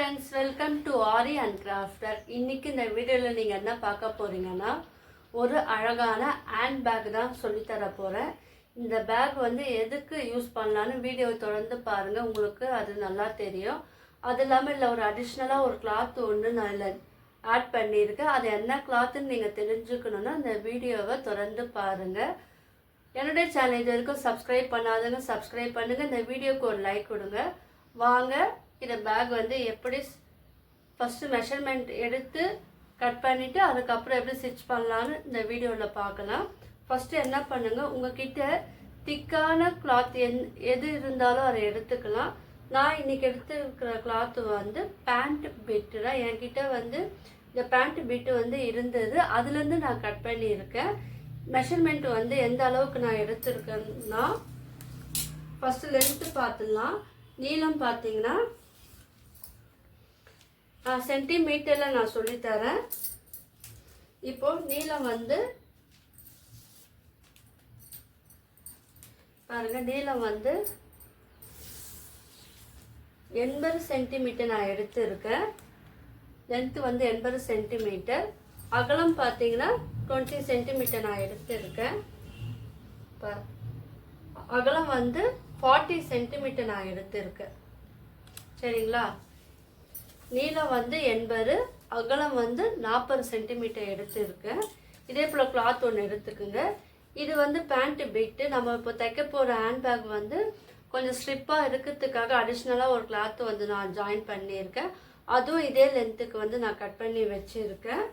friends, welcome to Ari and Crafter. இன்னைக்கு இந்த வீடியோல நீங்க என்ன பார்க்க போறீங்கன்னா ஒரு அழகான ஹேண்ட் பேக் தான் சொல்லி தர போறேன். இந்த பேக் வந்து எதுக்கு யூஸ் பண்ணலாம்னு வீடியோ தொடர்ந்து பாருங்க, உங்களுக்கு அது நல்லா தெரியும். அது இல்லாம இல்ல ஒரு அடிஷனலா ஒரு கிளாத் ஒன்று நான் ஆட் பண்ணியிருக்கேன். அது என்ன கிளாத்னு நீங்க தெரிஞ்சுக்கணும்னா இந்த வீடியோவை தொடர்ந்து பாருங்க. என்னுடைய சேனல் இது வரைக்கும் சப்ஸ்கிரைப் பண்ணாதவங்க சப்ஸ்கிரைப் பண்ணுங்க. இந்த வீடியோக்கு ஒரு லைக் கொடுங்க. வாங்க இந்த பேக் வந்து எப்படி ஃபஸ்ட்டு மெஷர்மெண்ட் எடுத்து கட் பண்ணிவிட்டு அதுக்கப்புறம் எப்படி ஸ்டிச் பண்ணலான்னு இந்த வீடியோவில் பார்க்கலாம். ஃபஸ்ட்டு என்ன பண்ணுங்கள், உங்ககிட்ட திக்கான கிளாத் எது இருந்தாலும் அதை எடுத்துக்கலாம். நான் இன்றைக்கி எடுத்துருக்கிற கிளாத்து வந்து பேண்ட் பிட்டு தான். என்கிட்ட வந்து இந்த பேண்ட் பிட்டு வந்து இருந்தது, அதுலேருந்து நான் கட் பண்ணியிருக்கேன். மெஷர்மெண்ட் வந்து எந்த அளவுக்கு நான் எடுத்திருக்கேன்னா ஃபஸ்ட்டு லென்த்து பார்த்துடலாம். நீளம் பார்த்தீங்கன்னா சென்டிமீட்டரில் நான் சொல்லித்தரேன். இப்போது நீளம் வந்து பாருங்கள், நீளம் வந்து 80 சென்டிமீட்டர் நான் எடுத்துருக்கேன். லென்த்து வந்து 80 சென்டிமீட்டர். அகலம் பார்த்தீங்கன்னா 20 சென்டிமீட்டர் நான் எடுத்துருக்கேன். இப்போ அகலம் வந்து 40 சென்டிமீட்டர் நான் எடுத்துருக்கேன். சரிங்களா? நீளம் வந்து 80, அகலம் வந்து 40 சென்டிமீட்டர் எடுத்துருக்கேன். இதே போல் கிளாத் ஒன்று எடுத்துக்குங்க. இது வந்து பேண்ட்டு பிட்டு. நம்ம இப்போ தைக்க போகிற ஹேண்ட் பேக் வந்து கொஞ்சம் ஸ்ட்ரிப்பாக இருக்கிறதுக்காக அடிஷ்னலாக ஒரு கிளாத்து வந்து நான் ஜாயின் பண்ணியிருக்கேன். அதுவும் இதே லென்த்துக்கு வந்து நான் கட் பண்ணி வச்சுருக்கேன்.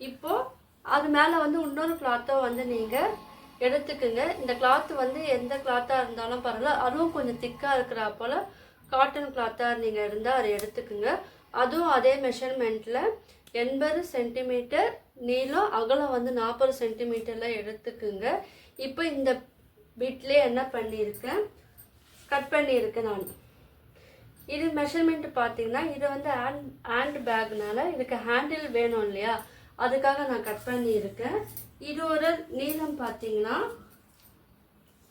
இப்போது அது மேலே வந்து இன்னொரு கிளாத்தை வந்து நீங்கள் எடுத்துக்குங்க. இந்த கிளாத்து வந்து எந்த கிளாத்தாக இருந்தாலும் பரவாயில்ல, அதுவும் கொஞ்சம் திக்காக இருக்கிறா போல் காட்டன் கிளாத்தாக நீங்கள் இருந்தால் அதை எடுத்துக்குங்க. அதுவும் அதே மெஷர்மெண்ட்டில் 80 சென்டிமீட்டர் நீளம், அகலம் வந்து 40 சென்டிமீட்டரில் எடுத்துக்குங்க. இப்போ இந்த பிட்லேயே என்ன பண்ணியிருக்கேன், கட் பண்ணியிருக்கேன் நான். இது மெஷர்மெண்ட் பார்த்தீங்கன்னா இது வந்து ஹேண்ட் பேக்னால இதுக்கு ஹேண்டில் வேணும் இல்லையா, அதுக்காக நான் கட் பண்ணியிருக்கேன். இது ஒரு நீளம் பார்த்தீங்கன்னா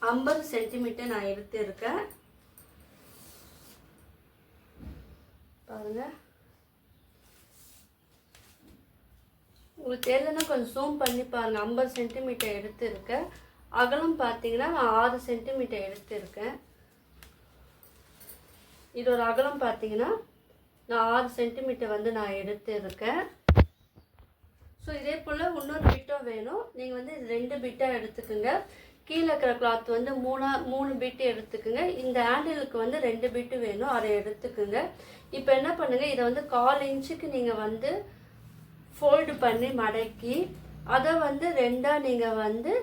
50 சென்டிமீட்டர் நான் எடுத்துருக்கேன். பாருங்கள், உங்களுக்கு தெரியலன்னா கொஞ்சம் ஜூம் பண்ணி பாருங்கள். 50 சென்டிமீட்டர் எடுத்துருக்கேன். அகலம் பார்த்தீங்கன்னா நான் 6 சென்டிமீட்டர் எடுத்துருக்கேன். இது ஒரு அகலம் பார்த்தீங்கன்னா நான் 6 சென்டிமீட்டர் வந்து நான் எடுத்துருக்கேன். ஸோ இதே போல் இன்னொரு பிட்டும் வேணும். நீங்கள் வந்து 2 பிட்டாக எடுத்துக்குங்க. கீழே இருக்கிற கிளாத் வந்து 3 பிட்டு எடுத்துக்குங்க. இந்த ஹேண்டிலுக்கு வந்து 2 பிட்டு வேணும், அதை எடுத்துக்குங்க. இப்போ என்ன பண்ணுங்கள், இதை வந்து 1/4 இன்ச்சுக்கு நீங்கள் வந்து ஃபோல்டு பண்ணி மடக்கி அதை வந்து 2ஆக நீங்கள் வந்து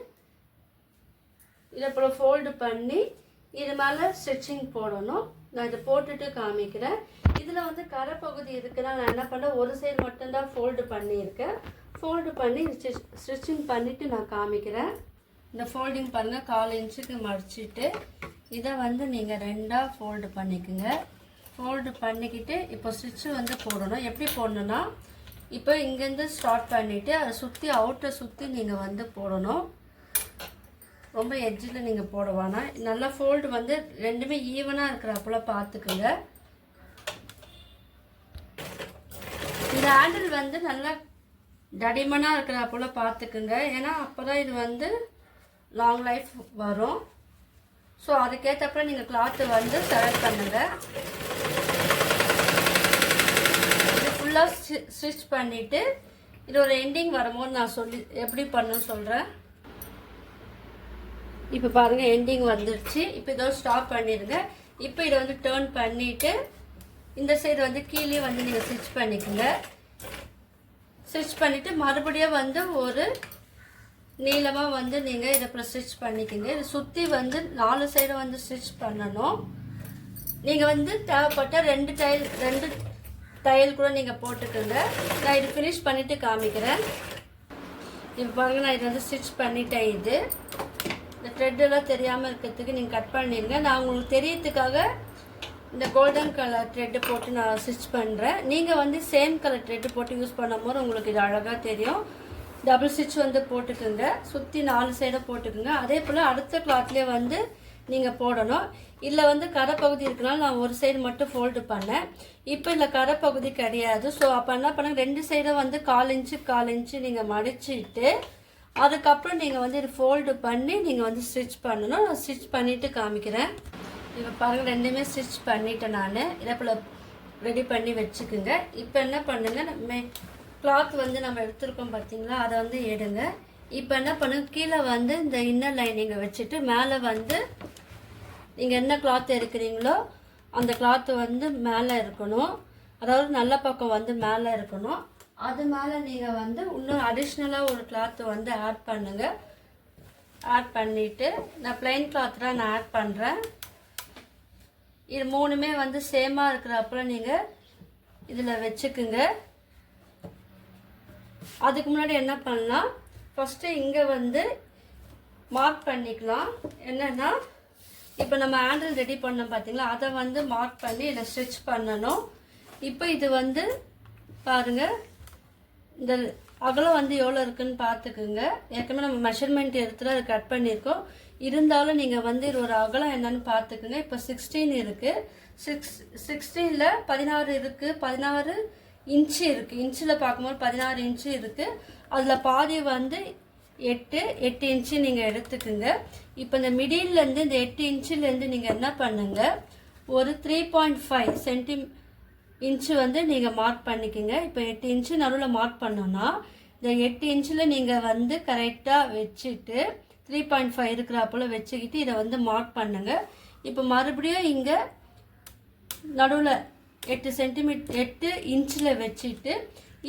இதை போல் ஃபோல்டு பண்ணி இது மேலே ஸ்டிச்சிங் போடணும். நான் இதை போட்டுட்டு காமிக்கிறேன். இதில் வந்து கரை பகுதி இருக்குன்னா நான் என்ன பண்ணேன், ஒரு சைடு மட்டும்தான் ஃபோல்டு பண்ணியிருக்கேன். ஃபோல்டு பண்ணி ஸ்டிச்சிங் பண்ணிவிட்டு நான் காமிக்கிறேன். இந்த ஃபோல்டிங் பாருங்கள், 1/4 இன்ச்சுக்கு மடிச்சிட்டு இதை வந்து நீங்கள் 2ஆக ஃபோல்டு பண்ணிக்கோங்க. ஃபோல்டு பண்ணிக்கிட்டு இப்போ ஸ்டிச்சு வந்து போடணும். எப்படி போடணுன்னா, இப்போ இங்கேருந்து ஸ்டார்ட் பண்ணிவிட்டு அதை சுற்றி அவுட்டை சுற்றி நீங்கள் வந்து போடணும். ரொம்ப எட்ஜில் நீங்கள் போட வேணாம். நல்லா ஃபோல்டு வந்து ரெண்டுமே ஈவனாக இருக்கிறப்போல பார்த்துக்குங்க. இந்த ஹேண்டில் வந்து நல்லா தடிமனாக இருக்கிறப்போல பார்த்துக்குங்க. ஏன்னா அப்போ தான் இது வந்து லாங் லைஃப் வரும். ஸோ அதுக்கேற்றப்ப நீங்கள் கிளாத்து வந்து செலக்ட் பண்ணுங்கள். இது ஃபுல்லாக ஸ்டிச் பண்ணிவிட்டு இது ஒரு எண்டிங் வரும்போது நான் எப்படி பண்ணணும்னு சொல்கிறேன். இப்போ பாருங்கள், எண்டிங் வந்துடுச்சு. இப்போ இதோ ஸ்டாப் பண்ணிடுங்க. இப்போ இதை வந்து டேர்ன் பண்ணிவிட்டு இந்த சைடு வந்து கீழே வந்து நீங்கள் ஸ்டிச் பண்ணிக்கோங்க. ஸ்டிச் பண்ணிவிட்டு மறுபடியும் வந்து ஒரு நீளமாக வந்து நீங்கள் இதை அப்புறம் ஸ்டிச் பண்ணிக்கோங்க. இதை சுற்றி வந்து 4 சைடு வந்து ஸ்டிச் பண்ணணும். நீங்கள் வந்து தேவைப்பட்ட 2 தையல் கூட நீங்கள் போட்டுக்கோங்க. நான் இது ஃபினிஷ் பண்ணிவிட்டு காமிக்கிறேன். இப்போ பாருங்கள், நான் இதை வந்து ஸ்டிச் பண்ணிட்டேன். இது இந்த த்ரெட்டெல்லாம் தெரியாமல் இருக்கிறதுக்கு நீங்கள் கட் பண்ணிடுங்க. நான் உங்களுக்கு தெரியறதுக்காக இந்த கோல்டன் கலர் த்ரெட்டு போட்டு நான் ஸ்டிச் பண்ணுறேன். நீங்கள் வந்து சேம் கலர் த்ரெட்டு போட்டு யூஸ் பண்ணும்போது உங்களுக்கு இது அழகாக தெரியும். டபுள் ஸ்டிச் வந்து போட்டுக்குங்க. சுற்றி 4 சைடை போட்டுக்குங்க. அதே போல் அடுத்த கிளாத்லேயே வந்து நீங்கள் போடணும். இல்லை வந்து கரை பகுதி இருக்கனால நான் ஒரு சைடு மட்டும் ஃபோல்டு பண்ணேன். இப்போ இல்லை கரை பகுதி கிடையாது. ஸோ அப்போ என்ன பண்ணுங்க, 2 சைடும் வந்து 1/4 இன்ச்சு நீங்கள் மடிச்சுட்டு அதுக்கப்புறம் நீங்கள் வந்து இது ஃபோல்டு பண்ணி நீங்கள் வந்து ஸ்டிச் பண்ணணும். நான் ஸ்டிச் பண்ணிவிட்டு காமிக்கிறேன். இப்போ பாருங்கள், ரெண்டுமே ஸ்டிச் பண்ணிவிட்டேன். நான் இதை போல் ரெடி பண்ணி வச்சுக்குங்க. இப்போ என்ன பண்ணுங்க, கிளாத் வந்து நம்ம எடுத்துருக்கோம் பார்த்தீங்களா, அதை வந்து எடுங்க. இப்போ என்ன பண்ணுங்க, கீழே வந்து இந்த இன்னர் லைனிங்கை வச்சுட்டு மேலே வந்து நீங்கள் என்ன கிளாத் எடுக்கிறீங்களோ அந்த கிளாத்து வந்து மேலே இருக்கணும். அதாவது நல்ல பக்கம் வந்து மேலே இருக்கணும். அது மேலே நீங்கள் வந்து இன்னும் அடிஷ்னலாக ஒரு கிளாத்து வந்து ஆட் பண்ணுங்கள். ஆட் பண்ணிவிட்டு நான் பிளைன் கிளாத் தான் நான் ஆட் பண்ணுறேன். இது 3மே வந்து சேமாக இருக்கிறப்பல நீங்கள் இதில் வச்சுக்குங்க. அதுக்கு முன்னாடி என்ன பண்ணலாம், ஃபஸ்ட்டு இங்கே வந்து மார்க் பண்ணிக்கலாம். என்னென்னா இப்போ நம்ம ஹேண்டில் ரெடி பண்ணோம் பார்த்தீங்களா, அதை வந்து மார்க் பண்ணி இதை ஸ்டிச் பண்ணணும். இப்போ இது வந்து பாருங்கள், இந்த அகலம் வந்து எவ்வளோ இருக்குதுன்னு பார்த்துக்குங்க. ஏற்கனவே நம்ம மெஷர்மெண்ட் எடுத்துகிட்டு அதை கட் பண்ணியிருக்கோம். இருந்தாலும் நீங்கள் வந்து இது ஒரு அகலம் என்னன்னு பார்த்துக்குங்க. இப்போ 16 இருக்குது. 16ல் 16 இருக்குது. 16 இன்ச்சு இருக்குது. இன்ச்சில் பார்க்கும்போது 16 இன்ச்சு இருக்குது. அதில் பாதி வந்து 8 இன்ச்சு நீங்கள் எடுத்துக்குங்க. இப்போ இந்த மிடில்லேருந்து இந்த 8 இன்ச்சிலேருந்து நீங்கள் என்ன பண்ணுங்கள், ஒரு 3.5 இன்ச்சு வந்து நீங்கள் மார்க் பண்ணிக்கோங்க. இப்போ 8 இன்ச்சு நடுவில் மார்க் பண்ணோன்னா இந்த 8 இன்ச்சில் நீங்கள் வந்து கரெக்டாக வச்சுட்டு 3.5 இருக்கிறப்போல வச்சுக்கிட்டு இதை வந்து மார்க் பண்ணுங்கள். இப்போ மறுபடியும் இங்கே நடுவில் 8 இன்ச்சில் வச்சுட்டு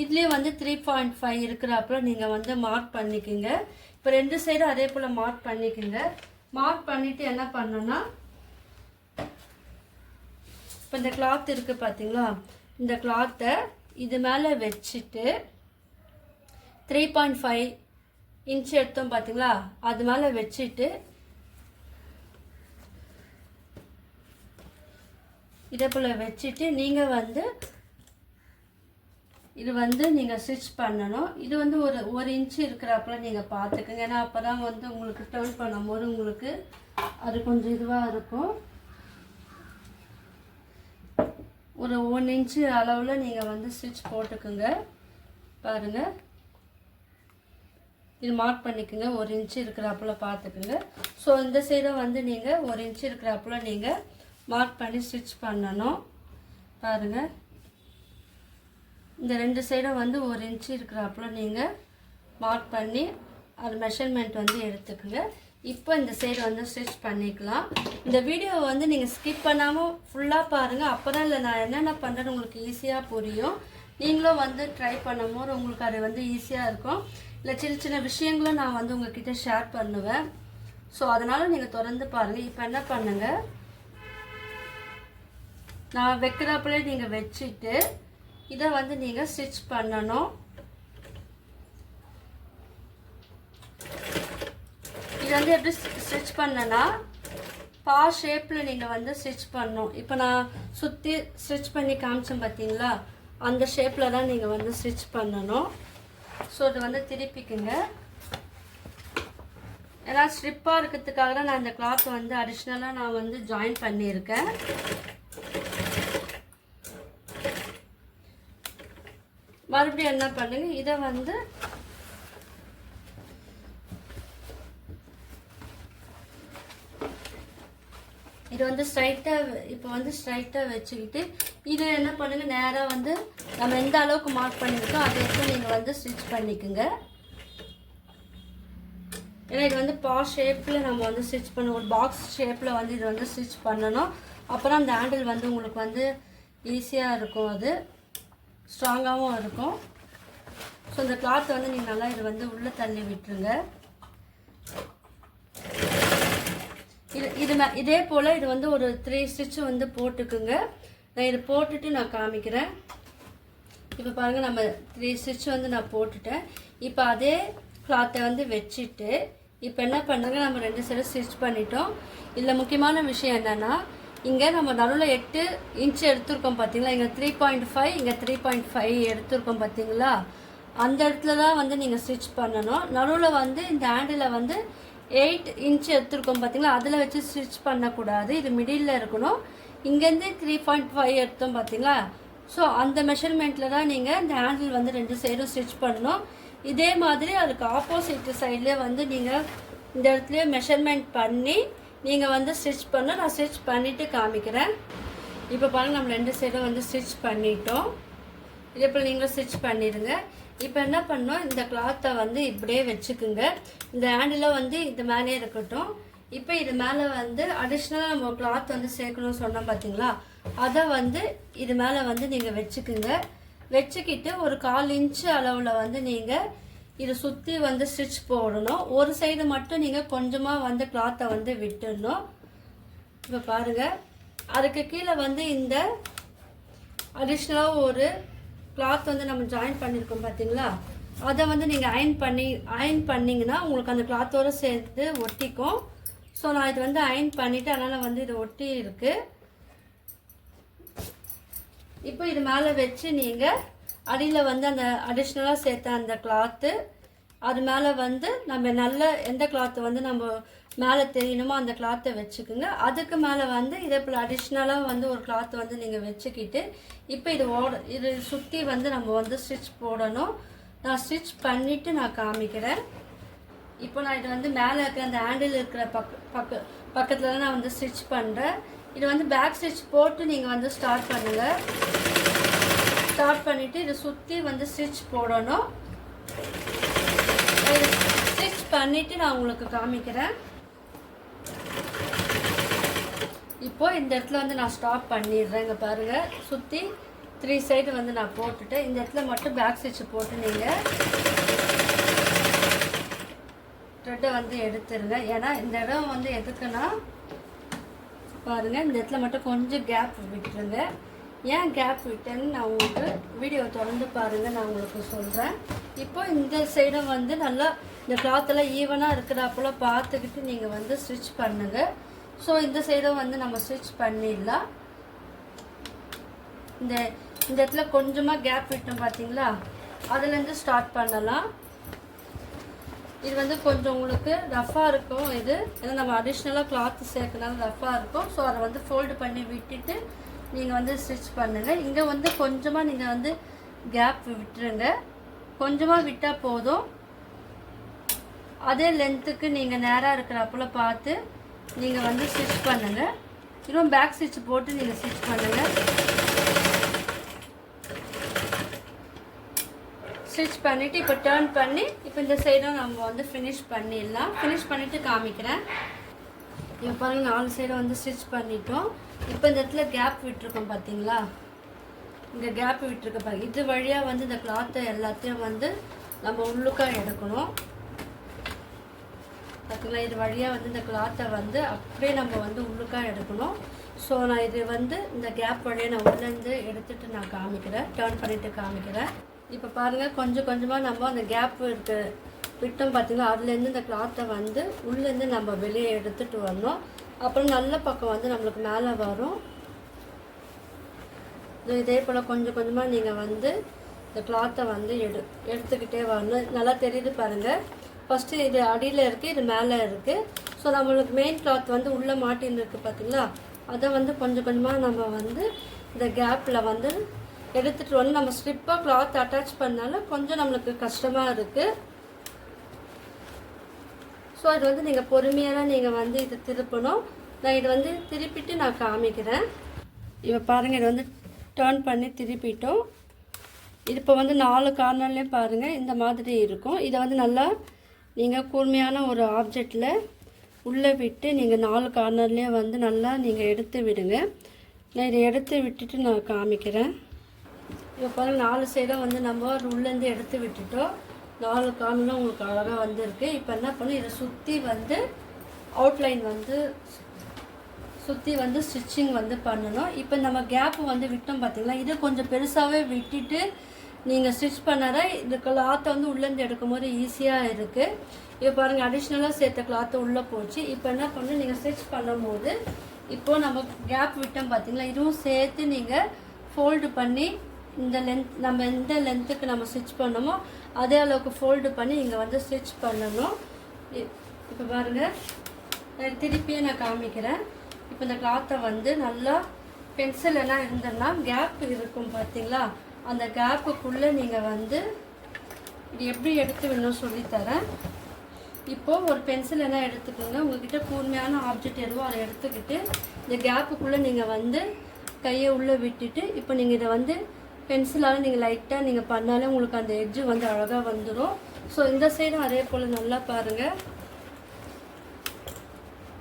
இதுலேயே வந்து 3.5 இருக்கிறப்பல நீங்கள் வந்து மார்க் பண்ணிக்கோங்க. இப்போ 2 சைடும் அதே போல் மார்க் பண்ணிக்கோங்க. மார்க் பண்ணிவிட்டு என்ன பண்ணோன்னா, இப்போ இந்த கிளாத் இருக்குது பார்த்தீங்களா, இந்த கிளாத்தை இது மேலே வச்சுட்டு 3.5 இன்ச்சு எடுத்தோம் பார்த்தீங்களா, அது மேலே வச்சுட்டு இதே போல் வச்சுட்டு நீங்கள் வந்து இது வந்து நீங்கள் ஸ்டிச் பண்ணணும். இது வந்து ஒரு இன்ச்சு இருக்கிறப்பல நீங்கள் பார்த்துக்குங்க. ஏன்னா அப்போ தான் வந்து உங்களுக்கு டர்ன் பண்ணும்போது உங்களுக்கு அது கொஞ்சம் இதுவாக இருக்கும். ஒரு 1 இன்ச்சு அளவில் நீங்கள் வந்து ஸ்டிச் போட்டுக்குங்க. பாருங்கள், இது மார்க் பண்ணிக்கோங்க. 1 இன்ச்சு இருக்கிறப்பல பார்த்துக்குங்க. ஸோ இந்த சைடை வந்து நீங்கள் 1 இன்ச்சு இருக்கிறப்பல நீங்கள் மார்க் பண்ணி ஸ்டிச் பண்ணணும். பாருங்கள், இந்த 2 சைடும் வந்து 1 இன்ச்சு இருக்கிறப்பல நீங்கள் மார்க் பண்ணி அது மெஷர்மெண்ட் வந்து எடுத்துக்குங்க. இப்போ இந்த சைடு வந்து ஸ்டிச் பண்ணிக்கலாம். இந்த வீடியோவை வந்து நீங்கள் ஸ்கிப் பண்ணாமல் ஃபுல்லாக பாருங்கள். அப்போ தான் இல்லை நான் என்னென்ன பண்ணுறேன்னு உங்களுக்கு ஈஸியாக புரியும். நீங்களும் வந்து ட்ரை பண்ணும்போது உங்களுக்கு அது வந்து ஈஸியாக இருக்கும். இல்லை சின்ன சின்ன விஷயங்களும் நான் வந்து உங்கள்கிட்ட ஷேர் பண்ணுவேன். ஸோ அதனால் நீங்கள் தொடர்ந்து பாருங்கள். இப்போ என்ன பண்ணுங்கள், நான் வைக்கிறப்பலே நீங்கள் வச்சுட்டு இதை வந்து நீங்கள் ஸ்டிச் பண்ணணும். இது வந்து எப்படி ஸ்டிச் பண்ணனா, பா ஷேப்பில் நீங்கள் வந்து ஸ்டிச் பண்ணணும். இப்போ நான் சுற்றி ஸ்டிச் பண்ணி காமிச்சேன் பார்த்தீங்களா, அந்த ஷேப்பில் தான் நீங்கள் வந்து ஸ்டிச் பண்ணணும். ஸோ இது வந்து திருப்பிக்குங்க. ஏன்னா ஸ்ட்ரிப்பாக இருக்கிறதுக்காக தான் நான் இந்த கிளாத் வந்து அடிஷ்னலாக நான் வந்து ஜாயின் பண்ணியிருக்கேன். மறுபடியும் என்ன பண்ணுங்க, இதை வந்து இது வந்து ஸ்ட்ரைட்டாக இப்போ வந்து ஸ்ட்ரைட்டாக வச்சுக்கிட்டு இதை என்ன பண்ணுங்க, நேராக வந்து நம்ம எந்த அளவுக்கு மார்க் பண்ணியிருக்கோம் அதை எடுத்து நீங்கள் வந்து ஸ்டிச் பண்ணிக்கோங்க. ஏன்னா இது வந்து பா ஷேப்பில் நம்ம வந்து ஸ்டிச் பண்ணணும். ஒரு பாக்ஸ் ஷேப்பில் வந்து இது வந்து ஸ்டிச் பண்ணணும். அப்புறம் அந்த ஹேண்டில் வந்து உங்களுக்கு வந்து ஈஸியாக இருக்கும், அது ஸ்ட்ராங்காகவும் இருக்கும். ஸோ இந்த கிளாத் வந்து நீங்கள் நல்லா இது வந்து உள்ளே தள்ளி விட்டுருங்க. இதே போல் இது வந்து ஒரு 3 ஸ்டிச்சு வந்து போட்டுக்குங்க. நான் இது போட்டுட்டு நான் காமிக்கிறேன். இப்போ பாருங்கள், நம்ம 3 ஸ்டிச்சு வந்து நான் போட்டுட்டேன். இப்போ அதே கிளாத்தை வந்து வச்சுட்டு இப்போ என்ன பண்ணுங்க, நம்ம 2 சைடு ஸ்டிச் பண்ணிட்டோம். இதில் முக்கியமான விஷயம் என்னென்னா, இங்கே நம்ம நடுவில் 8 இன்ச்சு எடுத்துருக்கோம் பார்த்தீங்களா, இங்கே 3.5 இங்கே 3.5 எடுத்துருக்கோம் பார்த்தீங்களா, அந்த இடத்துல தான் வந்து நீங்கள் ஸ்டிச் பண்ணணும். நடுவில் வந்து இந்த ஹேண்டில் வந்து 8 இன்ச் எடுத்துருக்கோம் பார்த்தீங்களா, அதில் வச்சு ஸ்டிச் பண்ணக்கூடாது. இது மிடில் இருக்கணும். இங்கேருந்து 3.5 எடுத்தோம் பார்த்தீங்களா, ஸோ அந்த மெஷர்மெண்ட்டில் தான் நீங்கள் இந்த ஹேண்டில் வந்து 2 சைடும் ஸ்டிச் பண்ணணும். இதே மாதிரி அதுக்கு ஆப்போசிட் சைட்லேயே வந்து நீங்கள் இந்த இடத்துலையே மெஷர்மெண்ட் பண்ணி நீங்கள் வந்து ஸ்டிச் பண்ண நான் ஸ்டிச் பண்ணிவிட்டு காமிக்கிறேன். இப்போ பாருங்கள், நம்ம 2 சைடும் வந்து ஸ்டிச் பண்ணிட்டோம். இதே போல் நீங்களும் ஸ்டிச் பண்ணிடுங்க. இப்போ என்ன பண்ணோம், இந்த கிளாத்தை வந்து இப்படியே வச்சுக்குங்க. இந்த ஹேண்டில் வந்து இது மேலே இருக்கட்டும். இப்போ இது மேலே வந்து அடிஷ்னலாக நம்ம கிளாத் வந்து சேர்க்கணும்னு சொன்னோம் பார்த்தீங்களா, அதை வந்து இது மேலே வந்து நீங்கள் வச்சுக்குங்க. வச்சுக்கிட்டு ஒரு 1/4 இன்ச்சு அளவில் வந்து நீங்கள் இதை சுற்றி வந்து ஸ்டிச் போடணும். ஒரு சைடு மட்டும் நீங்கள் கொஞ்சமாக வந்து கிளாத்தை வந்து விட்டுடணும். இப்போ பாருங்கள், அதுக்கு கீழே வந்து இந்த அடிஷ்னலாக ஒரு கிளாத் வந்து நம்ம ஜாயின் பண்ணியிருக்கோம் பார்த்தீங்களா, அதை வந்து நீங்கள் அயன் பண்ணிங்கன்னா உங்களுக்கு அந்த கிளாத்தோடு சேர்த்து ஒட்டிக்கும். ஸோ நான் இது வந்து அயன் பண்ணிவிட்டு அதனால் வந்து இது ஒட்டி இருக்குது. இப்போ இது மேலே வச்சு நீங்கள் அடியில் வந்து அந்த அடிஷ்னலாக சேர்த்த அந்த கிளாத்து அது மேலே வந்து நம்ம நல்ல எந்த கிளாத்து வந்து நம்ம மேலே தெரியணுமோ அந்த கிளாத்தை வச்சுக்குங்க. அதுக்கு மேலே வந்து இதே போல் அடிஷ்னலாக வந்து ஒரு கிளாத்து வந்து நீங்கள் வச்சுக்கிட்டு இப்போ இது சுற்றி வந்து நம்ம வந்து ஸ்டிச் போடணும். நான் ஸ்டிச் பண்ணிவிட்டு நான் காமிக்கிறேன். இப்போ நான் இது வந்து மேலே இருக்கிற அந்த ஹேண்டில் இருக்கிற பக்கத்தில் தான் நான் வந்து ஸ்டிச் பண்ணுறேன். இது வந்து பேக் ஸ்டிச் போட்டு நீங்கள் வந்து ஸ்டார்ட் பண்ணுங்கள். ஸ்டார்ட் பண்ணிவிட்டு இதை சுற்றி வந்து ஸ்டிச் போடணும். ஸ்டிச் பண்ணிவிட்டு நான் உங்களுக்கு காமிக்கிறேன். இப்போ இந்த இடத்துல வந்து நான் ஸ்டாப் பண்ணிடுறேன். இங்கே பாருங்கள், சுற்றி 3 சைடு வந்து நான் போட்டுட்டேன். இந்த இடத்துல மட்டும் பேக் ஸ்டிச் போட்டு நீங்கள் த்ரெட்டை வந்து எடுத்துருங்க. ஏன்னா இந்த இடம் வந்து எதுக்குன்னா பாருங்கள், இந்த இடத்துல மட்டும் கொஞ்சம் கேப் விட்டுருங்க. ஏன் கேப் விட்டேன்னு நான் உங்களுக்கு வீடியோ தொடர்ந்து பாருங்கள், நான் உங்களுக்கு சொல்கிறேன். இப்போ இந்த சைடும் வந்து நல்லா இந்த கிளாத்தெல்லாம் ஈவனாக இருக்கிறாப்புல பார்த்துக்கிட்டு நீங்கள் வந்து ஸ்டிச் பண்ணுங்கள். ஸோ இந்த சைடும் வந்து நம்ம ஸ்டிச் பண்ணிடலாம். இந்த இடத்துல கொஞ்சமாக கேப் விட்டோம் பார்த்தீங்களா, அதுலேருந்து ஸ்டார்ட் பண்ணலாம். இது வந்து கொஞ்சம் உங்களுக்கு ரஃப்பாக இருக்கும். இது ஏன்னா நம்ம அடிஷ்னலாக கிளாத்து சேர்க்கனால ரஃப்பாக இருக்கும். ஸோ அதை வந்து ஃபோல்டு பண்ணி விட்டுட்டு நீங்கள் வந்து ஸ்டிச் பண்ணுங்கள். இங்கே வந்து கொஞ்சமாக நீங்கள் வந்து கேப் விட்டுருங்க. கொஞ்சமாக விட்டால் போதும். அதே லென்த்துக்கு நீங்கள் நேராக இருக்கிறப்பல பார்த்து நீங்கள் வந்து ஸ்டிச் பண்ணுங்கள். இன்னும் பேக் ஸ்டிச் போட்டு நீங்கள் ஸ்டிச் பண்ணுங்கள். ஸ்டிச் பண்ணிவிட்டு இப்போ டர்ன் பண்ணி இப்போ இந்த சைடும் நம்ம வந்து ஃபினிஷ் பண்ணிடலாம். ஃபினிஷ் பண்ணிவிட்டு காமிக்கிறேன். இப்போ பாருங்கள், 4 சைடும் வந்து ஸ்டிச் பண்ணிட்டோம். இப்போ இந்த இடத்துல கேப் விட்டுருக்கோம் பார்த்தீங்களா, இந்த கேப் விட்டுருக்க பாருங்கள். இது வழியாக வந்து இந்த கிளாத்தை எல்லாத்தையும் வந்து நம்ம உள்ளுக்காக எடுக்கணும் பார்த்தீங்களா. இது வழியாக வந்து இந்த கிளாத்தை வந்து அப்படியே நம்ம வந்து உள்ளுக்காக எடுக்கணும். ஸோ நான் இது வந்து இந்த கேப் வழியாக நான் உள்ளேருந்து எடுத்துகிட்டு நான் காமிக்கிறேன், டர்ன் பண்ணிவிட்டு காமிக்கிறேன். இப்போ பாருங்கள், கொஞ்சம் கொஞ்சமாக நம்ம அந்த கேப் விட்டோம் பார்த்தீங்களா, அதுலேருந்து இந்த கிளாத்தை வந்து உள்ளேருந்து நம்ம வெளியே எடுத்துகிட்டு வரணும். அப்புறம் நல்ல பக்கம் வந்து நம்மளுக்கு மேலே வரும். இதே போல் கொஞ்சம் கொஞ்சமாக நீங்கள் வந்து இந்த கிளாத்தை வந்து எடுத்துக்கிட்டே வரணும். நல்லா தெரியுது பாருங்கள். ஃபஸ்ட்டு இது அடியில் இருக்குது, இது மேலே இருக்குது. ஸோ நம்மளுக்கு மெயின் கிளாத் வந்து உள்ளே மாட்டின்னு இருக்குது பார்த்தீங்களா, அதை வந்து கொஞ்சம் கொஞ்சமாக நம்ம வந்து இந்த கேப்பில் வந்து எடுத்துகிட்டு வந்து நம்ம ஸ்ட்ரிப்பாக கிளாத் அட்டாச் பண்ணாலும் கொஞ்சம் நம்மளுக்கு கஷ்டமாக இருக்குது. ஸோ இது வந்து நீங்கள் பொறுமையாக நீங்கள் வந்து இது திருப்பணும். நான் இது வந்து திருப்பிட்டு நான் காமிக்கிறேன். இப்போ பாருங்கள், இது வந்து டர்ன் பண்ணி திருப்பிட்டோம். இது இப்போ வந்து 4 கார்னர்லேயும் பாருங்கள் இந்த மாதிரி இருக்கும். இதை வந்து நல்லா நீங்கள் கூர்மையான ஒரு ஆப்ஜெக்டில் உள்ளே விட்டு நீங்கள் 4 கார்னர்லேயும் வந்து நல்லா நீங்கள் எடுத்து விடுங்க. நான் இதை எடுத்து விட்டுட்டு நான் காமிக்கிறேன். இப்போ பாருங்கள், 4 சைடும் வந்து நம்ம உள்ளேருந்து எடுத்து விட்டுட்டோம். 4 கார்னரும் உங்களுக்கு அழகாக வந்துருக்கு. இப்போ என்ன பண்ணணும், இதை சுற்றி வந்து அவுட்லைன் வந்து சுற்றி வந்து ஸ்டிச்சிங் வந்து பண்ணணும். இப்போ நம்ம கேப்பு வந்து விட்டோம் பார்த்தீங்களா, இது கொஞ்சம் பெருசாகவே விட்டுட்டு நீங்கள் ஸ்டிச் பண்ணாத இந்த கிளாத்தை வந்து உள்ளேருந்து எடுக்கும் போது ஈஸியாக இருக்குது. இப்போ பாருங்கள், அடிஷ்னலாக சேர்த்த கிளாத்தை உள்ளே போச்சு. இப்போ என்ன பண்ணணும், நீங்கள் ஸ்டிச் பண்ணும் போது இப்போது நம்ம கேப் விட்டோம் பார்த்தீங்களா, இதுவும் சேர்த்து நீங்கள் ஃபோல்டு பண்ணி இந்த லென்த் நம்ம எந்த லென்த்துக்கு நம்ம ஸ்டிச் பண்ணோமோ அதே அளவுக்கு ஃபோல்டு பண்ணி இங்கே வந்து ஸ்டிச் பண்ணணும். இப்போ பாருங்கள், திருப்பியே நான் காமிக்கிறேன். இப்போ இந்த கிளாத்தை வந்து நல்லா பென்சில் எல்லாம் இருந்ததுன்னா கேப் இருக்கும் பார்த்தீங்களா, அந்த கேப்புக்குள்ளே நீங்கள் வந்து இது எப்படி எடுத்து வேணும் சொல்லித்தரேன். இப்போது ஒரு பென்சில் எல்லாம் எடுத்துக்கோங்க. உங்கள்கிட்ட கூர்மையான ஆப்ஜெக்ட் எதுவோ அதை எடுத்துக்கிட்டு இந்த கேப்புக்குள்ளே நீங்கள் வந்து கையை உள்ளே விட்டுட்டு இப்போ நீங்கள் இதை வந்து பென்சிலால் நீங்கள் லைட்டாக நீங்கள் பண்ணாலே உங்களுக்கு அந்த எட்ஜு வந்து அழகாக வந்துடும். ஸோ இந்த சைடும் அதே போல் நல்லா பாருங்கள்.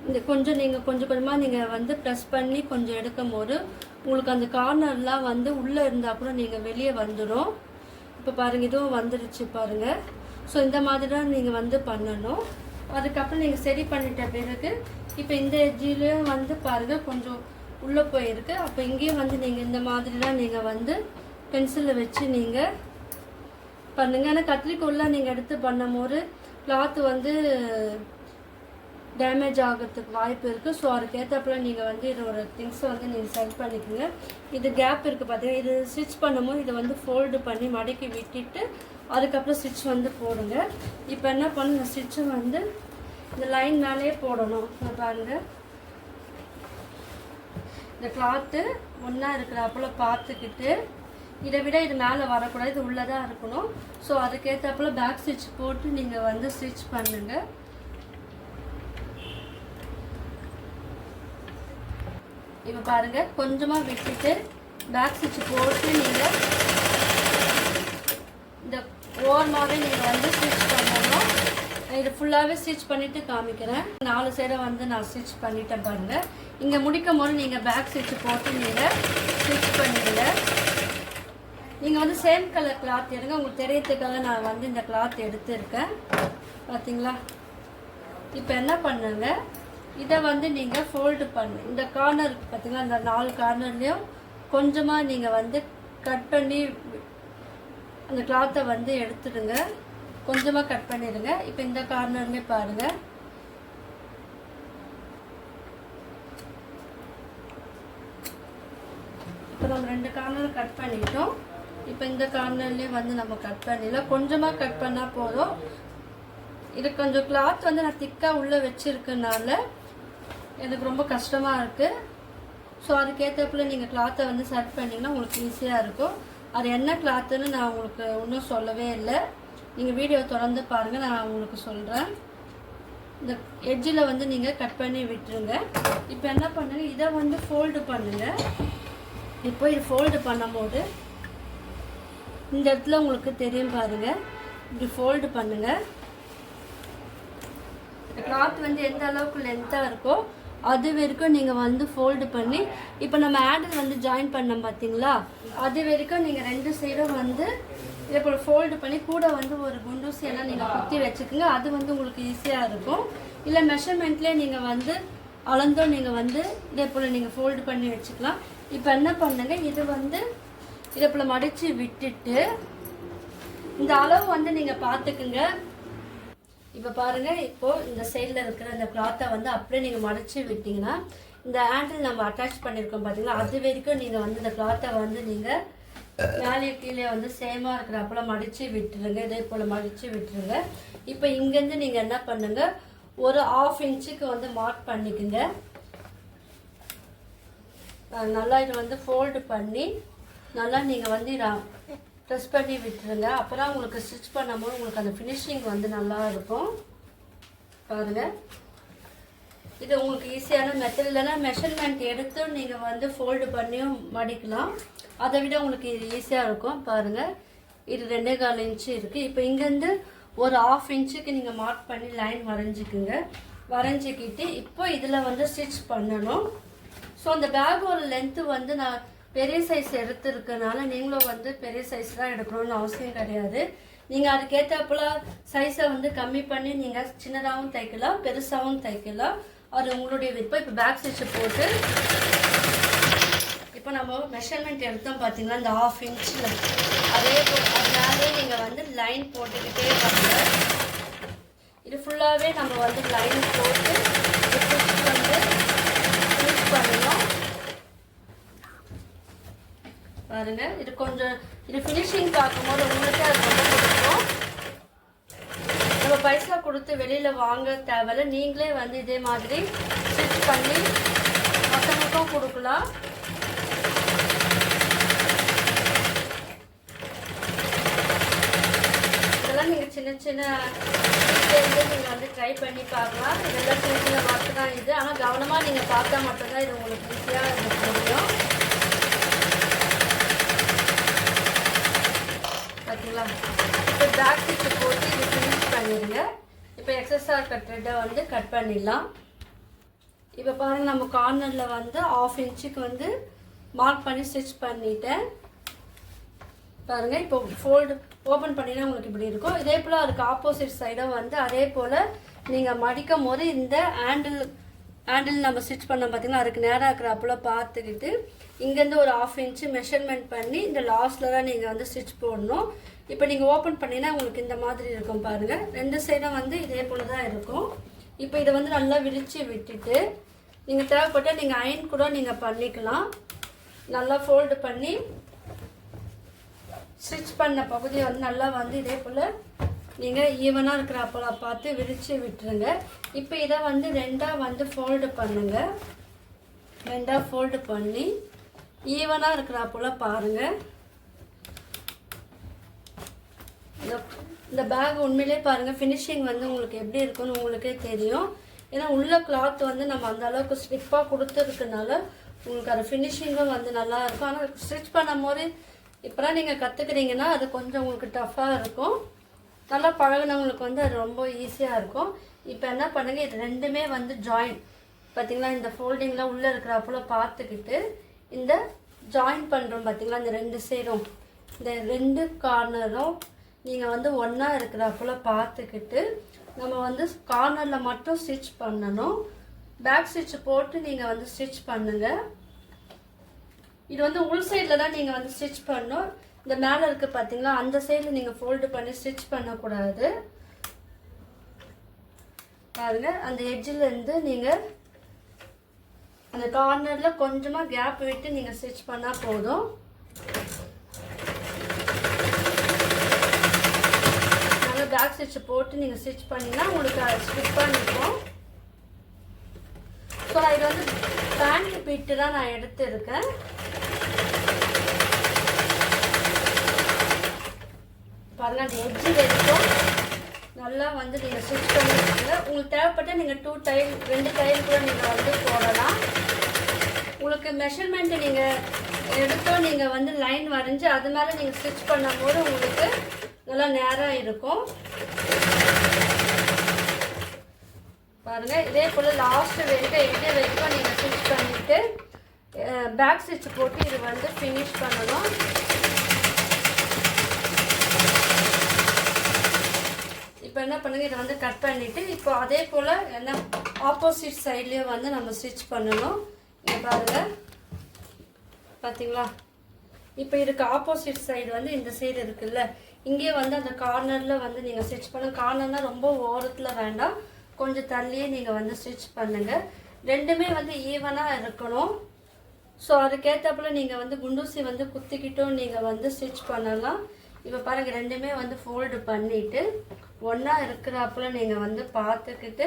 இந்த கொஞ்சம் நீங்கள் கொஞ்சம் கொஞ்சமாக நீங்கள் வந்து ப்ரெஸ் பண்ணி கொஞ்சம் எடுக்கும் போது உங்களுக்கு அந்த கார்னர்லாம் வந்து உள்ளே இருந்தால் கூட நீங்கள் வெளியே வந்துடும். இப்போ பாருங்கள், இதுவும் வந்துடுச்சு பாருங்கள். ஸோ இந்த மாதிரி தான் நீங்கள் வந்து பண்ணணும். அதுக்கப்புறம் நீங்கள் சரி பண்ணிட்ட பிறகு இப்போ இந்த எட்ஜிலையும் வந்து பாருங்கள் கொஞ்சம் உள்ளே போயிருக்கு. அப்போ இங்கேயும் வந்து நீங்கள் இந்த மாதிரிலாம் நீங்கள் வந்து பென்சிலை வச்சு நீங்கள் பண்ணுங்கள். ஆனால் கத்திரிக்கோல்லாம் நீங்கள் எடுத்து பண்ணும் போது கிளாத்து வந்து டேமேஜ் ஆகிறதுக்கு வாய்ப்பு இருக்குது. ஸோ அதுக்கேற்றப்பல நீங்கள் வந்து இதோட திங்ஸை வந்து நீங்கள் செட் பண்ணிக்கோங்க. இது கேப் இருக்குது பார்த்தீங்கன்னா, இது ஸ்டிச் பண்ணும்போது இதை வந்து ஃபோல்டு பண்ணி மடக்கி விட்டுட்டு அதுக்கப்புறம் ஸ்டிச் வந்து போடுங்க. இப்போ என்ன பண்ணுங்க, ஸ்டிச்சை வந்து இந்த லைன் மேலேயே போடணும். பாருங்கள், இந்த கிளாத்து ஒன்றா இருக்கிறப்பல பார்த்துக்கிட்டு இதை விட இது மேலே வரக்கூடாது, இது உள்ளே தான் இருக்கணும். ஸோ அதுக்கேற்றப்பல பேக் ஸ்டிச் போட்டு நீங்கள் வந்து ஸ்டிச் பண்ணுங்கள். இப்போ பாருங்கள், கொஞ்சமாக விட்டுட்டு பேக் ஸ்டிச் போட்டு நீங்கள் இந்த ஓரமாகவே நீங்கள் வந்து ஸ்டிச் பண்ணணும். இது ஃபுல்லாகவே ஸ்டிச் பண்ணிவிட்டு காமிக்கிறேன். 4 சைடை வந்து நான் ஸ்டிச் பண்ணிட்டேன் பாருங்கள். இங்கே முடிக்கும் போது நீங்கள் பேக் ஸ்டிச் போட்டு நீங்கள் ஸ்டிச் பண்ணிடுங்க. நீங்கள் வந்து சேம் கலர் கிளாத் எடுங்க. உங்களுக்கு தெரியறதுக்காக நான் வந்து இந்த கிளாத் எடுத்துருக்கேன் பார்த்தீங்களா. இப்போ என்ன பண்ணுங்க, இதை வந்து நீங்கள் ஃபோல்டு பண்ணு. இந்த கார்னர் பார்த்தீங்களா, இந்த 4 கார்னர்லேயும் கொஞ்சமாக நீங்கள் வந்து கட் பண்ணி அந்த கிளாத்தை வந்து எடுத்துடுங்க. கொஞ்சமாக கட் பண்ணிடுங்க. இப்போ இந்த கார்னர்லேயே பாருங்கள், இப்போ நம்ம 2 கார்னர் கட் பண்ணிட்டோம். இப்போ இந்த கார்னர்லேயே வந்து நம்ம கட் பண்ணிடலாம். கொஞ்சமாக கட் பண்ணால் போதும். இது கொஞ்சம் கிளாத் வந்து நான் திக்காக உள்ளே வச்சுருக்கனால எனக்கு ரொம்ப கஷ்டமாக இருக்குது. ஸோ அதுக்கேற்றப்பல நீங்கள் கிளாத்தை வந்து செட் பண்ணிங்கன்னா உங்களுக்கு ஈஸியாக இருக்கும். அது என்ன கிளாத்துன்னு நான் உங்களுக்கு இன்னும் சொல்லவே இல்லை. நீங்கள் வீடியோ தொடர்ந்து பாருங்கள், நான் உங்களுக்கு சொல்கிறேன். இந்த எட்ஜில் வந்து நீங்கள் கட் பண்ணி விட்டுருங்க. இப்போ என்ன பண்ணுங்க, இதை வந்து ஃபோல்டு பண்ணுங்கள். இப்போ இது ஃபோல்டு பண்ணும்போது இந்த இடத்துல உங்களுக்கு தெரியும் பாருங்கள், இப்படி ஃபோல்டு பண்ணுங்கள். இந்த கிளாத் வந்து எந்த அளவுக்கு லென்த்தாக இருக்கோ அது வரைக்கும் நீங்கள் வந்து ஃபோல்டு பண்ணி இப்போ நம்ம ஹேண்டில் வந்து ஜாயின் பண்ணோம் பார்த்தீங்களா, அது வரைக்கும் நீங்கள் 2 சைடும் வந்து இதே போல் ஃபோல்டு பண்ணி கூட வந்து ஒரு குண்டூசி எல்லாம் நீங்கள் குத்தி வச்சுக்கோங்க. அது வந்து உங்களுக்கு ஈஸியாக இருக்கும். இல்லை மெஷர்மெண்ட்லேயே நீங்கள் வந்து அளந்தோ நீங்கள் வந்து இதே போல் நீங்கள் ஃபோல்டு பண்ணி வச்சுக்கலாம். இப்போ என்ன பண்ணுங்க, இது வந்து இதே போல் மடித்து விட்டுட்டு இந்த அளவு வந்து நீங்கள் பார்த்துக்குங்க. இப்போ பாருங்கள், இப்போது இந்த சைடில் இருக்கிற இந்த கிளாத்தை வந்து அப்படியே நீங்கள் மடித்து விட்டிங்கன்னா இந்த ஹேண்டில் நம்ம அட்டாச் பண்ணியிருக்கோம் பார்த்தீங்களா, அது வரைக்கும் நீங்கள் வந்து இந்த கிளாத்தை வந்து நீங்கள் மேலே கீழே வந்து சேமாக இருக்கிறப்பல மடித்து விட்டுருங்க. இதே போல் மடித்து விட்டுருங்க. இப்போ இங்கேருந்து நீங்கள் என்ன பண்ணுங்கள், ஒரு 1/2 இன்ச்சுக்கு வந்து மார்க் பண்ணிக்கோங்க. நல்லா இது வந்து ஃபோல்டு பண்ணி நல்லா நீங்கள் வந்து ப்ரெஸ் பண்ணி விட்டுருங்க. அப்புறம் உங்களுக்கு ஸ்டிச் பண்ணும்போது உங்களுக்கு அந்த ஃபினிஷிங் வந்து நல்லா இருக்கும். பாருங்கள், இது உங்களுக்கு ஈஸியான மெத்தட். இல்லைன்னா மெஷர்மெண்ட் எடுத்து நீங்கள் வந்து ஃபோல்டு பண்ணியும் மடிக்கலாம். அதை விட உங்களுக்கு இது ஈஸியாக இருக்கும். பாருங்கள், இது 2.25 இன்ச்சு இருக்குது. இப்போ இங்கேருந்து ஒரு 1/2 இன்ச்சுக்கு நீங்கள் மார்க் பண்ணி லைன் வரைஞ்சிக்குங்க. வரைஞ்சிக்கிட்டு இப்போ இதில் வந்து ஸ்டிச் பண்ணணும். ஸோ அந்த பேக்கோட லென்த்து வந்து நான் பெரிய சைஸ் எடுத்துருக்கனால நீங்களும் வந்து பெரிய சைஸ் தான் எடுக்கணும்னு அவசியம் கிடையாது. நீங்கள் அதுக்கேற்றப்பல சைஸை வந்து கம்மி பண்ணி நீங்கள் சின்னதாகவும் தைக்கலாம், பெருசாகவும் தைக்கலாம். அது உங்களுடைய விருப்பம். இப்போ பேக் ஸ்டிச்சை போட்டு இப்போ நம்ம மெஷர்மெண்ட் எடுத்தோம் பார்த்தீங்கன்னா இந்த 1/2 இன்ச்சில் அதே அதனாலே நீங்கள் வந்து லைன் போட்டுக்கிட்டே வாங்க. இது ஃபுல்லாகவே நம்ம வந்து லைன் போட்டு வந்து ஃபினிஷ் பண்ணணும். பாருங்கள், இது கொஞ்சம் இது ஃபினிஷிங் பார்க்கும்போது உங்களுக்கு அது ரொம்ப பிடிக்கும். நம்ம பைசா கொடுத்து வெளியில் வாங்க தேவையில்ல. நீங்களே வந்து இதே மாதிரி ஸ்டிச் பண்ணி மற்றவங்களுக்கும் கொடுக்கலாம். இதெல்லாம் நீங்கள் சின்ன சின்ன நீங்கள் வந்து ட்ரை பண்ணி பார்க்கலாம். இதெல்லாம் சின்ன சின்ன ஒர்க்கு தான் இது. ஆனால் கவனமாக நீங்கள் பார்த்தா மட்டும்தான் இது உங்களுக்கு ஈஸியாக இருக்க முடியும். பார்த்தீங்களா? இப்போ பேக் ஸ்டிச் போட்டு இது ஃபினிஷ் பண்ணிடுங்க. இப்போ எக்ஸஸாக இருக்க த்ரெட்டை வந்து கட் பண்ணிடலாம். இப்போ பாருங்கள், நம்ம கார்னரில் வந்து 1/2 இன்ச்சுக்கு வந்து மார்க் பண்ணி ஸ்டிச் பண்ணிட்டேன். பாருங்கள், இப்போ ஃபோல்டு ஓப்பன் பண்ணினா உங்களுக்கு இப்படி இருக்கும். இதே போல் அதுக்கு ஆப்போசிட் சைடும் வந்து அதே போல் நீங்கள் மடிக்கும் போது இந்த ஹேண்டில் நம்ம ஸ்டிச் பண்ண பார்த்தீங்கன்னா அதுக்கு நேராக இருக்கிறப்போல பார்த்துக்கிட்டு இங்கேருந்து ஒரு 1/2 இன்ச்சு மெஷர்மெண்ட் பண்ணி இந்த லாஸ்ட்டில் தான் நீங்கள் வந்து ஸ்டிச் போடணும். இப்போ நீங்கள் ஓப்பன் பண்ணினா உங்களுக்கு இந்த மாதிரி இருக்கும். பாருங்கள், 2 சைடும் வந்து இதே போல் தான் இருக்கும். இப்போ இதை வந்து நல்லா விரித்து விட்டுட்டு நீங்கள் தேவைப்பட்டால் நீங்கள் அயன் கூட நீங்கள் பண்ணிக்கலாம். நல்லா ஃபோல்டு பண்ணி ஸ்டிச் பண்ண பகுதியை வந்து நல்லா வந்து இதே போல் நீங்கள் ஈவனாக இருக்கிறப்போல பார்த்து விரித்து விட்டுருங்க. இப்போ இதை வந்து 2ஆக வந்து ஃபோல்டு பண்ணுங்கள். 2ஆக ஃபோல்டு பண்ணி ஈவனாக இருக்கிறப்போல பாருங்கள். இந்த பேக் உண்மையிலே பாருங்கள் ஃபினிஷிங் வந்து உங்களுக்கு எப்படி இருக்குன்னு உங்களுக்கே தெரியும். ஏன்னா உள்ள கிளாத் வந்து நம்ம அந்த அளவுக்கு ஸ்டிப்பாக கொடுத்துருக்கனால உங்களுக்கு அந்த ஃபினிஷிங்கும் வந்து நல்லா இருக்கும். ஆனால் ஸ்டிச் பண்ணும் போது இப்போலாம் நீங்கள் கற்றுக்குறீங்கன்னா அது கொஞ்சம் உங்களுக்கு டஃப்பாக இருக்கும். நல்லா பழகினவங்களுக்கு வந்து அது ரொம்ப ஈஸியாக இருக்கும். இப்போ என்ன பண்ணுங்கள், இது ரெண்டுமே வந்து ஜாயின் பார்த்திங்களா, இந்த ஃபோல்டிங்கில் உள்ளே இருக்கிறப்போல பார்த்துக்கிட்டு இந்த ஜாயின் பண்ணுறோம் பார்த்திங்களா, இந்த 2 சைடும் இந்த 2 கார்னரும் நீங்கள் வந்து ஒன்றா இருக்கிறப்போல பார்த்துக்கிட்டு நம்ம வந்து கார்னரில் மட்டும் ஸ்டிச் பண்ணணும். பேக் ஸ்டிச் போட்டு நீங்கள் வந்து ஸ்டிச் பண்ணுங்கள். இது வந்து உள் சைடில் தான் நீங்கள் வந்து ஸ்டிச் பண்ணணும். இந்த மேலே இருக்குது பார்த்தீங்களா, அந்த சைடில் நீங்கள் ஃபோல்டு பண்ணி ஸ்டிச் பண்ணக்கூடாது. பாருங்கள், அந்த எட்ஜிலேருந்து நீங்கள் அந்த கார்னரில் கொஞ்சமாக கேப் விட்டு நீங்கள் ஸ்டிச் பண்ணால் போதும். நல்லா பேக் ஸ்டிச் போட்டு நீங்கள் ஸ்டிச் பண்ணிங்கன்னா உங்களுக்கு ஸ்டிப்பாக நிற்கும். ஸோ நான் இது வந்து பேண்ட் பிட்டு தான் நான் எடுத்துருக்கேன். பாருங்கள், அந்த எட்ஜு வரைக்கும் நல்லா வந்து நீங்கள் ஸ்டிச் பண்ணிக்கோங்க. உங்களுக்கு தேவைப்பட்ட நீங்கள் 2 டைல் 2 டைல் கூட நீங்கள் வந்து போடலாம். உங்களுக்கு மெஷர்மெண்ட்டு நீங்கள் எடுத்தோம் நீங்கள் வந்து லைன் வரைஞ்சி அது மேலே நீங்கள் ஸ்டிச் பண்ணும்போது உங்களுக்கு நல்லா நேராக இருக்கும். பாருங்கள், இதே போல் லாஸ்ட்டு வரைக்கும் எட்ஜு வரைக்கும் நீங்கள் ஸ்டிச் பண்ணிவிட்டு பேக் ஸ்டிச் போட்டு இது வந்து ஃபினிஷ் பண்ணணும். இப்போ என்ன பண்ணுங்கள், இதை வந்து கட் பண்ணிவிட்டு இப்போ அதே போல் என்ன ஆப்போசிட் சைட்லேயும் வந்து நம்ம ஸ்டிச் பண்ணணும். இங்கே பாருங்கள், பார்த்தீங்களா? இப்போ இதுக்கு ஆப்போசிட் சைடு வந்து இந்த சைடு இருக்குல்ல, இங்கே வந்து அந்த கார்னரில் வந்து நீங்கள் ஸ்டிச் பண்ண. கார்னர்னால் ரொம்ப ஓரத்தில் வேண்டாம், கொஞ்சம் தள்ளியே நீங்கள் வந்து ஸ்டிச் பண்ணுங்கள். ரெண்டுமே வந்து ஈவனாக இருக்கணும். ஸோ அதுக்கேற்றப்போல் நீங்கள் வந்து குண்டூசி வந்து குத்திக்கிட்டும் நீங்கள் வந்து ஸ்டிச் பண்ணலாம். இப்போ பாருங்கள், ரெண்டுமே வந்து ஃபோல்டு பண்ணிவிட்டு ஒன்றா இருக்கிறப்போல நீங்கள் வந்து பார்த்துக்கிட்டு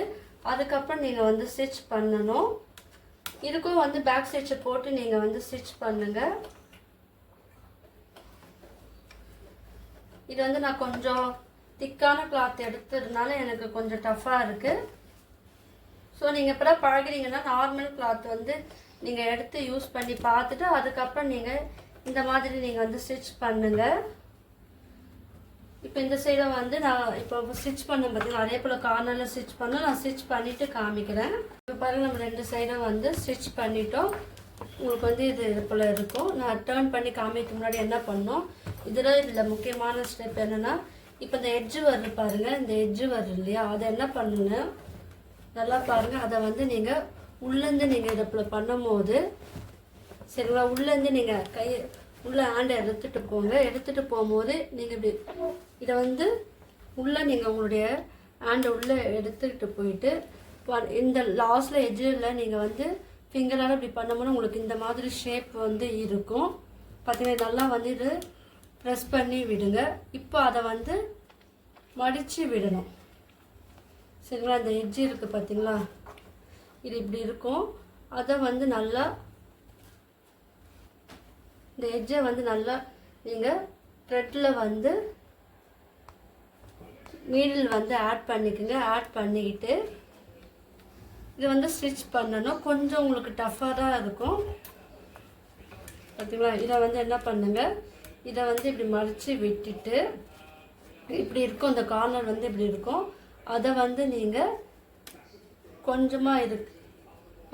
அதுக்கப்புறம் நீங்கள் வந்து ஸ்டிச் பண்ணணும். இதுக்கும் வந்து பேக் ஸ்டிச்சை போட்டு நீங்கள் வந்து ஸ்டிச் பண்ணுங்கள். இது வந்து நான் கொஞ்சம் திக்கான கிளாத் எடுத்ததுனால எனக்கு கொஞ்சம் டஃப்பாக இருக்குது. ஸோ நீங்கள் இப்போ தான் பழகிறீங்கன்னா நார்மல் கிளாத் வந்து நீங்கள் எடுத்து யூஸ் பண்ணி பார்த்துட்டு அதுக்கப்புறம் நீங்கள் இந்த மாதிரி நீங்கள் வந்து ஸ்டிச் பண்ணுங்கள். இப்போ இந்த சைடை வந்து நான் இப்போ ஸ்டிச் பண்ண பார்த்தீங்கன்னா அதே போல் கார்னரில் ஸ்டிச் பண்ண நான் ஸ்டிச் பண்ணிவிட்டு காமிக்கிறேன். இப்போ பாருங்கள், நம்ம 2 சைடும் வந்து ஸ்டிச் பண்ணிட்டோம். உங்களுக்கு வந்து இது போல் இருக்கும். நான் டர்ன் பண்ணி காமிக்க முன்னாடி என்ன பண்ணோம், இதில் முக்கியமான ஸ்டெப் என்னென்னா, இப்போ இந்த எட்ஜு வருது பாருங்கள், இந்த எட்ஜு வருது இல்லையா, அதை என்ன பண்ணுங்க நல்லா பாருங்கள். அதை வந்து நீங்கள் உள்ளேருந்து நீங்கள் இதை போல் பண்ணும் போது சரிங்களா, உள்ளேருந்து நீங்கள் உள்ளே ஹேண்டை எடுத்துகிட்டு போங்க. எடுத்துகிட்டு போகும்போது நீங்கள் இப்படி இதை வந்து உள்ளே நீங்கள் உங்களுடைய ஹேண்டை உள்ளே எடுத்துக்கிட்டு போயிட்டு இந்த லாஸ்ட்டில் எட்ஜில் நீங்கள் வந்து ஃபிங்கரால் இப்படி பண்ணும்போது உங்களுக்கு இந்த மாதிரி ஷேப் வந்து இருக்கும். பார்த்தீங்கன்னா நல்லா வந்து இது ப்ரெஸ் பண்ணி விடுங்க. இப்போ அதை வந்து மடித்து விடணும். சரிங்களா. அந்த எட்ஜ் இருக்குது பார்த்தீங்களா, இது இப்படி இருக்கும். அதை வந்து நல்லா இந்த எட்ஜை வந்து நல்லா நீங்கள் த்ரெட்டில் வந்து நீடில் வந்து ஆட் பண்ணிக்கோங்க. ஆட் பண்ணிக்கிட்டு இது வந்து ஸ்டிச் பண்ணணும். கொஞ்சம் உங்களுக்கு டஃப்பாக இருக்கும் பார்த்தீங்களா. இதை வந்து என்ன பண்ணுங்கள், இதை வந்து இப்படி மடித்து விட்டுட்டு இப்படி இருக்கும், இந்த கார்னர் வந்து இப்படி இருக்கும். அதை வந்து நீங்கள் கொஞ்சமாக இருக்கு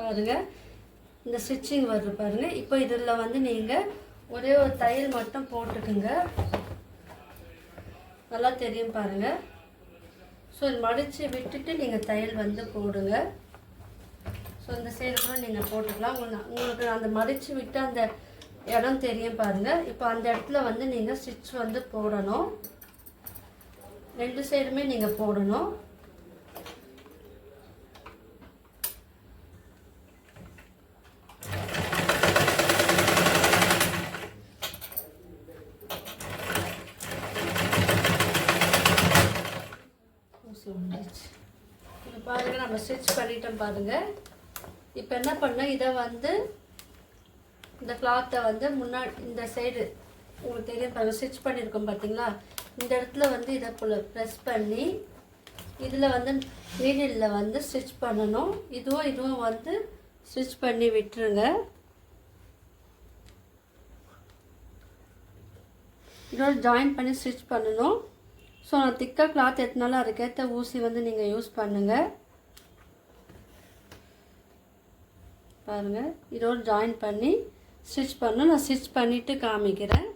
பாருங்கள், இந்த ஸ்டிச்சிங் வருது பாருங்கள். இப்போ இதில் வந்து நீங்கள் ஒரே ஒரு தையல் மட்டும் போட்டுக்குங்க, நல்லா தெரியும் பாருங்கள். ஸோ இது மடித்து விட்டுட்டு நீங்கள் தையல் வந்து போடுங்க. ஸோ இந்த சைடு கூட நீங்கள் போட்டுக்கலாம். உங்களுக்கு அந்த மடித்து விட்டு அந்த இடம் தெரியும் பாருங்கள். இப்போ அந்த இடத்துல வந்து நீங்கள் ஸ்டிச் வந்து போடணும். 2 சைடுமே நீங்கள் போடணும். இப்போ பாருங்கள், நம்ம ஸ்டிச் பண்ணிட்டோம் பாருங்கள். இப்போ என்ன பண்ணோம், இதை வந்து இந்த கிளாத்தை வந்து முன்னாடி இந்த சைடு உங்களுக்கு தெரியும் பாருங்கள், ஸ்டிச் பண்ணியிருக்கோம் பார்த்தீங்களா. இந்த இடத்துல வந்து இதை போல் ப்ரெஸ் பண்ணி இதில் வந்து நீடிலில் வந்து ஸ்டிச் பண்ணணும். இதுவும் வந்து ஸ்டிச் பண்ணி விட்டுருங்க. இதோட ஜாயின் பண்ணி ஸ்டிச் பண்ணணும். ஸோ நான் திக்காக கிளாத் எடுத்தனால அதுக்கேற்ற ஊசி வந்து நீங்கள் யூஸ் பண்ணுங்கள். பாருங்கள், இதோட ஜாயின் பண்ணி ஸ்டிச் பண்ணணும். நான் ஸ்டிச் பண்ணிவிட்டு காமிக்கிறேன்.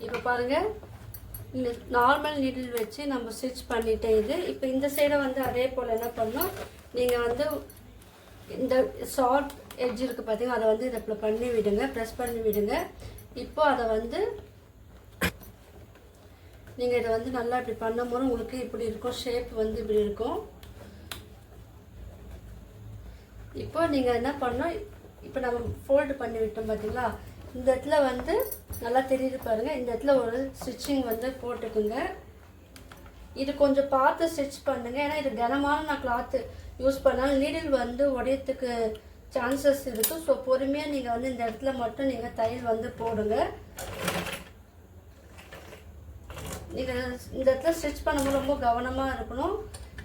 இப்போ பாருங்கள், இந்த நார்மல் நீடில் வச்சு நம்ம ஸ்டிச் பண்ணிட்டேன். இது இப்போ இந்த சைடை வந்து அதே போல் என்ன பண்ணணும், நீங்கள் வந்து இந்த ஷார்ட் எட்ஜ் இருக்குது பார்த்தீங்கன்னா, அதை வந்து இதை பண்ணி விடுங்க, ப்ரெஸ் பண்ணி விடுங்க. இப்போ அதை வந்து நீங்கள் இதை வந்து நல்லா இப்படி பண்ணும்போது உங்களுக்கு இப்படி இருக்கும், ஷேப் வந்து இப்படி இருக்கும். இப்போ நீங்கள் என்ன பண்ணோம், இப்போ நம்ம ஃபோல்டு பண்ணி விட்டோம் பார்த்தீங்களா, இந்த இடத்துல வந்து நல்லா தெரியுது பாருங்கள். இந்த இடத்துல ஒரு ஸ்டிச்சிங் வந்து போட்டுக்குங்க. இது கொஞ்சம் பார்த்து ஸ்டிச் பண்ணுங்க, ஏன்னா இது கனமான நான் கிளாத்து யூஸ் பண்ணாலும் நீடில் வந்து உடையத்துக்கு சான்சஸ் இருக்குது. ஸோ பொறுமையாக நீங்கள் வந்து இந்த இடத்துல மட்டும் நீங்கள் தையல் வந்து போடுங்க. நீங்கள் இந்த இடத்துல ஸ்டிச் பண்ணும்போது ரொம்ப கவனமாக இருக்கணும்,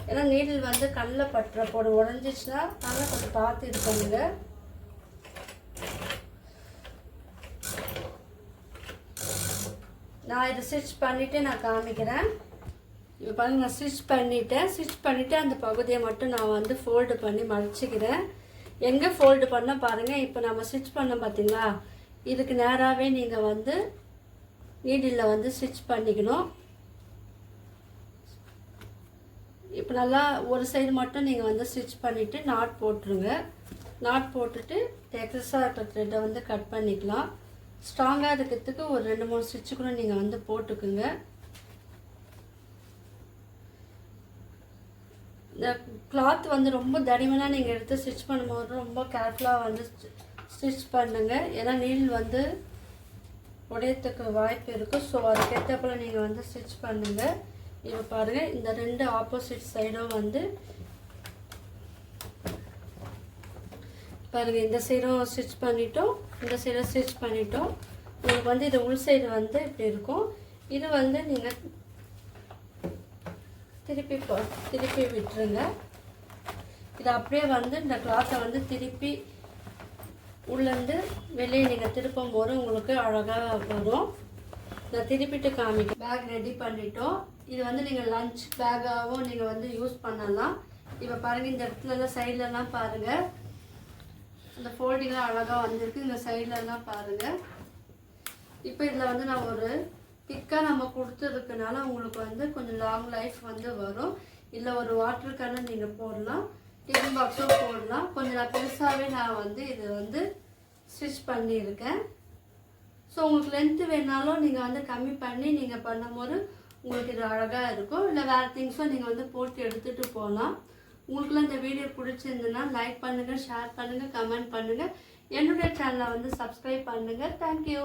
ஏன்னா நீடில் வந்து கண்ணில் பட்டுற போடு உடஞ்சிச்சுன்னா அதனால் கொஞ்சம் பார்த்து இது பண்ணுங்க. நான் இதை ஸ்டிச் பண்ணிவிட்டு நான் காமிக்கிறேன். இப்போ பாருங்கள், நான் ஸ்டிச் பண்ணிவிட்டு அந்த பகுதியை மட்டும் நான் வந்து ஃபோல்டு பண்ணி மடிச்சுக்கிறேன். எங்கே ஃபோல்டு பண்ண பாருங்கள், இப்போ நம்ம ஸ்டிச் பண்ணோம் பார்த்தீங்களா, இதுக்கு நேராகவே நீங்கள் வந்து நீடிலில் வந்து ஸ்டிச் பண்ணிக்கணும். இப்போ நல்லா ஒரு சைடு மட்டும் நீங்கள் வந்து ஸ்டிச் பண்ணிவிட்டு நாட் போட்டுருங்க. நாட் போட்டுட்டு எக்ஸஸாக இருக்கிற த்ரெட்டை வந்து கட் பண்ணிக்கலாம். ஸ்ட்ராங்காக இருக்கிறதுக்கு ஒரு 2-3 ஸ்டிச்சு கூட நீங்கள் வந்து போட்டுக்குங்க. இந்த கிளாத் வந்து ரொம்ப தடிமனாக நீங்கள் எடுத்து ஸ்டிச் பண்ணும்போது ரொம்ப கேர்ஃபுல்லாக வந்து ஸ்டிச் பண்ணுங்க, ஏன்னா நீடில் வந்து உடையத்துக்கு வாய்ப்பு இருக்குது. ஸோ அதுக்கேற்றப்போல நீங்கள் வந்து ஸ்டிச் பண்ணுங்கள். இப்போ பாருங்கள், இந்த 2 ஆப்போசிட் சைடும் வந்து பாருங்கள், இந்த சைடும் ஸ்டிச் பண்ணிட்டோம், இந்த சைடும் ஸ்டிச் பண்ணிட்டோம். உங்களுக்கு வந்து இது உள் சைடு வந்து இப்படி இருக்கும். இது வந்து நீங்கள் திருப்பி விட்டுருங்க. இது அப்படியே வந்து இந்த கிளாத்தை வந்து திருப்பி உள்ளேருந்து வெளியே நீங்கள் திருப்பும் போது உங்களுக்கு அழகாக வரும். நான் திருப்பிட்டு காமிக்க பேக் ரெடி பண்ணிட்டோம். இது வந்து நீங்கள் லஞ்ச் பேக்காகவும் நீங்கள் வந்து யூஸ் பண்ணலாம். இப்போ பாருங்கள், இந்த இடத்துலலாம் சைட்லலாம் பாருங்கள், இந்த ஃபோல்டிங்லாம் அழகாக வந்திருக்கு. இந்த சைட்லலாம் பாருங்கள். இப்போ இதில் வந்து நான் ஒரு திக்காக நம்ம கொடுத்துருக்கனால உங்களுக்கு வந்து கொஞ்சம் லாங் லைஃப் வந்து வரும். இல்லை ஒரு வாட்டர் கேனன் நீங்கள் போடலாம், டிஃபன் பாக்ஸும் போடலாம். கொஞ்சம் நான் பெருசாகவே நான் வந்து இது வந்து ஸ்டிச் பண்ணியிருக்கேன். ஸோ உங்களுக்கு லென்த்து வேணாலும் நீங்கள் வந்து கம்மி பண்ணி நீங்கள் பண்ணும்போது உங்களுக்கு இது அழகாக இருக்கும். இல்லை வேறு திங்ஸும் நீங்கள் வந்து போட்டு எடுத்துகிட்டு போகலாம். உங்களுக்குலாம் இந்த வீடியோ பிடிச்சிருந்துன்னா லைக் பண்ணுங்கள், ஷேர் பண்ணுங்கள், கமெண்ட் பண்ணுங்கள். என்னுடைய சேனலை வந்து சப்ஸ்கிரைப் பண்ணுங்கள். தேங்க்யூ.